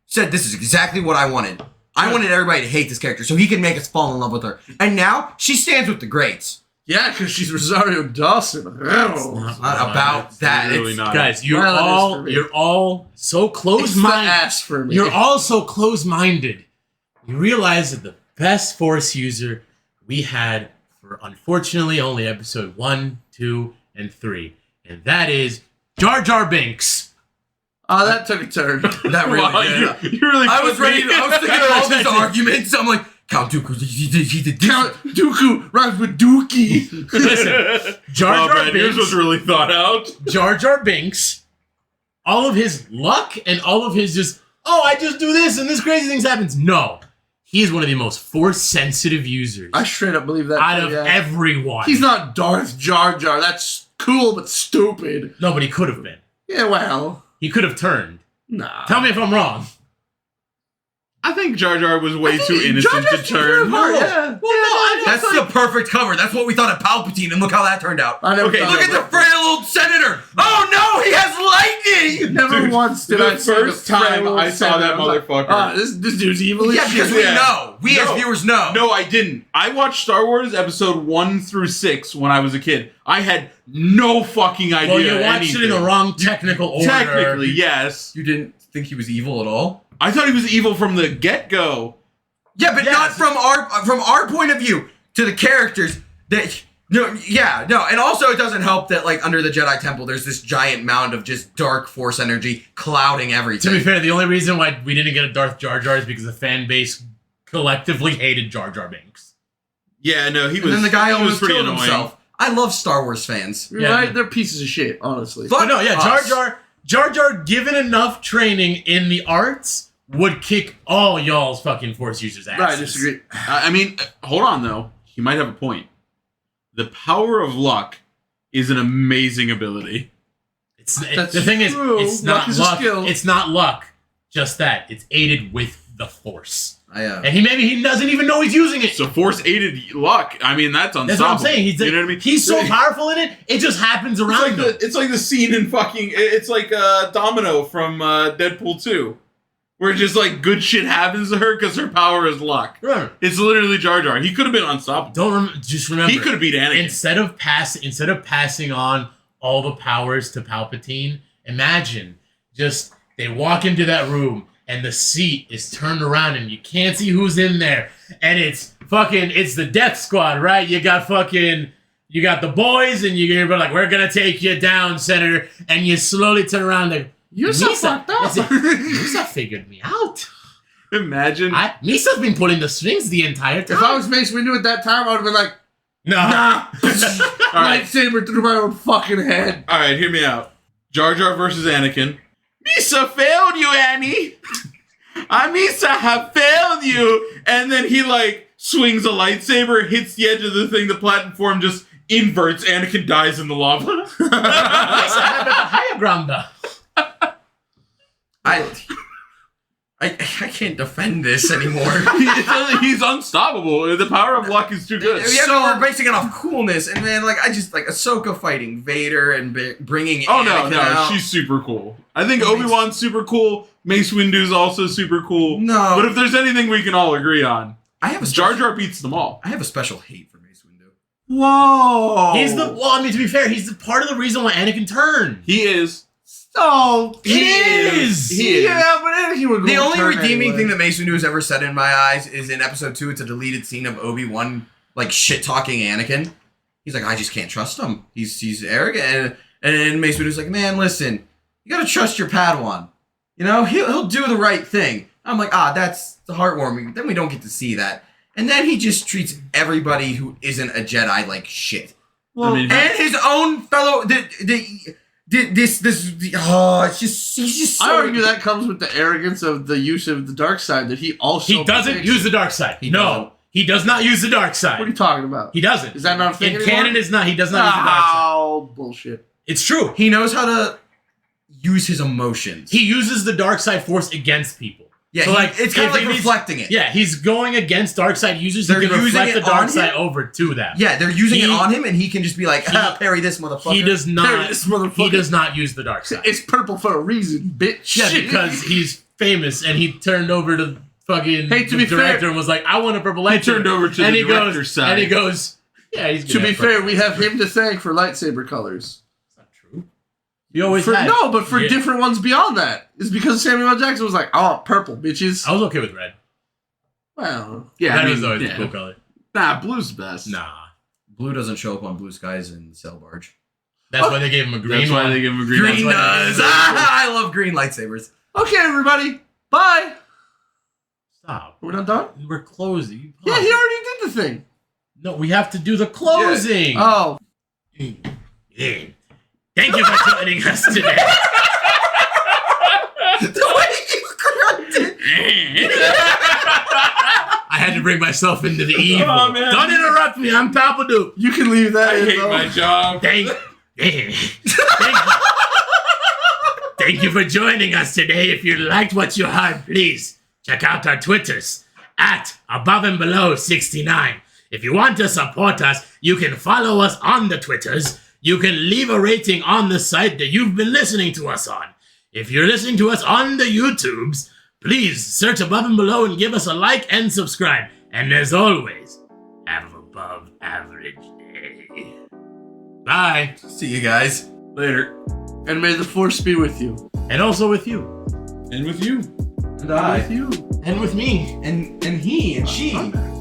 said this is exactly what I wanted. I wanted everybody to hate this character so he could make us fall in love with her. And now she stands with the greats. Yeah, because she's Rosario Dawson. It's not about that. Really It's, not. Guys, you're Well, it is all for me. you're all so It's the close-minded. ass for me. You're all so close-minded. You realize that the best Force user we had for unfortunately only episode 1, 2, and 3, and that is Jar Jar Binks. Oh, that took a turn. that really Wow, did. you really I was put me- ready. I was thinking of all these arguments. I'm like, Count Dooku, he did this. Count Dooku rhymes with Dookie. Listen, Jar Oh, Jar man, yours was Binks. really thought out. Jar Jar Binks. All of his luck and all of his just, oh, I just do this and this crazy things happens. No, he is one of the most Force-sensitive users I straight up believe that. out too, of yeah. everyone. He's not Darth Jar Jar. That's cool but stupid. No, but he could have been. Yeah, well, He could have turned. nah. Tell me if I'm wrong. I think Jar Jar was way too Jar innocent Jar's to turn. No. Yeah. Well, no, I That's the perfect cover. That's what we thought of Palpatine, and look how that turned out. I never Okay, thought Look of at the it. frail old senator. Oh no, he has lightning. Never Dude, once did the I see first the time frail I saw that senator. I was like, motherfucker. "Ah, this dude's evil as Yeah, because shit." we Yeah. know. We as No. viewers know. No, I didn't. I watched Star Wars episode 1 through 6 when I was a kid. I had no fucking idea. Well, you watched it in the anything. wrong technical order. Technically, yes. You didn't think he was evil at all. I thought he was evil from the get-go. Yeah, but Yes. not from our point of view to the characters. That and also it doesn't help that like under the Jedi Temple, there's this giant mound of just dark Force energy clouding everything. To be fair, the only reason why we didn't get a Darth Jar Jar is because the fan base collectively hated Jar Jar Binks. Yeah, no, he and was. then the guy he was almost pretty killed annoying. himself. I love Star Wars fans. You're Yeah. right, they're pieces of shit, honestly. Fuck But no, yeah, us. Jar Jar, given enough training in the arts, would kick all y'all's fucking Force users' asses. Right, I disagree. I mean, hold on though. He might have a point. The power of luck is an amazing ability. That's The thing true. is, it's Luck not is a luck. skill. It's not luck. Just that. It's aided with the Force. I, And he doesn't even know he's using it. So Force aided luck. I mean, that's unstoppable. That's what I'm saying. You know what I mean? He's so powerful in it, it just happens It's around like him. it's like the scene in fucking. It's like Domino from Deadpool 2, where just like good shit happens to her because her power is luck. Remember, It's literally Jar Jar. He could have been unstoppable. just remember. He could have beat Anakin. instead of passing on all the powers to Palpatine, imagine just they walk into that room and the seat is turned around and you can't see who's in there, and it's the Death Squad, right? You got the boys, and you're like, we're gonna take you down, Senator, and you slowly turn around like, You're so Misa, fucked up. that's it. Misa figured me out. Imagine. Misa's been pulling the strings the entire time. If I was Mace Windu at that time, I would have been like, nah. nah. All right. Lightsaber through my own fucking head. All right, hear me out. Jar Jar versus Anakin. Misa failed you, Annie. Misa have failed you. And then he like swings a lightsaber, hits the edge of the thing, the platform just inverts. Anakin dies in the lava. Misa have the higher ground though. I can't defend this anymore. He's unstoppable. The power of luck is too good. Yeah, no, we're basing it off coolness, and man, like I just like Ahsoka fighting Vader and bringing. Oh Anakin no, out. she's super cool. I think Obi-Wan's super cool. Mace Windu's also super cool. No. But if there's anything we can all agree on, I have a Jar special, Jar beats them all. I have a special hate for Mace Windu. Whoa. To be fair, he's the part of the reason why Anakin turned. He is. Oh, He is. He is. Yeah, but he would The go only turn redeeming anyway. thing that Mace Windu has ever said in my eyes is in episode 2. It's a deleted scene of Obi-Wan like shit talking Anakin. He's like, I just can't trust him. He's arrogant, and Mace Windu's like, man, listen, you gotta trust your Padawan. You know, he'll do the right thing. I'm like, that's heartwarming. Then we don't get to see that, and then he just treats everybody who isn't a Jedi like shit, I mean, and his own fellow. It's just he's just. So, I argue that comes with the arrogance of the use of the dark side that he also. He doesn't predicts. use the dark side. doesn't. He does not use the dark side. What are you talking about? He doesn't. Is that not a thing in anymore? canon? Is not. He does not use the dark side. Oh, bullshit. It's true. He knows how to use his emotions. He uses the dark side force against people. Yeah, So, like, it's kind of if like he needs- reflecting it. Yeah, he's going against dark side users. They're He can using reflect the it dark on side him? over to them. Yeah, they're using it He- on him, and he can just be like, parry this motherfucker. He does not. This motherfucker. He does not use the dark side. It's purple for a reason, bitch. Yeah, because he's famous and he turned over to fucking Hey, to be director fair- and was like, I want a purple He lightsaber. turned over to and the he goes, director's side. And he goes, yeah, he's To gonna be have fair, purple we have lightsaber. him to thank for lightsaber colors. That's not true. He always For, had. no, but for Yeah. different ones beyond that. It's because Samuel L. Jackson was like, I want purple, bitches. I was okay with red. Well, Yeah, Red I was mean, always yeah. the cool color. Nah, blue's best. Nah. Blue doesn't show up on Blue Skies and Sail Barge. That's why they gave him a green That's why one. they give him a green. Green one. does. I love green lightsabers. okay, everybody. Bye. Stop. Are we not done? We're closing. Yeah, he already did the thing. No, we have to do the closing. Oh. Yeah. Thank you for joining us today. The way you grunted. I had to bring myself into the evil. Oh, man. Don't interrupt me. I'm Papadoo. You can leave that I in, hate though. my job. Thank you for joining us today. If you liked what you heard, please check out our Twitters at Above and Below 69. If you want to support us, you can follow us on the Twitters. You can leave a rating on the site that you've been listening to us on. If you're listening to us on the YouTubes, please search Above and Below and give us a like and subscribe. And as always, have an above average day. Bye. See you guys. Later. And may the force be with you. And also with you. And with you. And I. With you. And with me. And he and she. I'm back.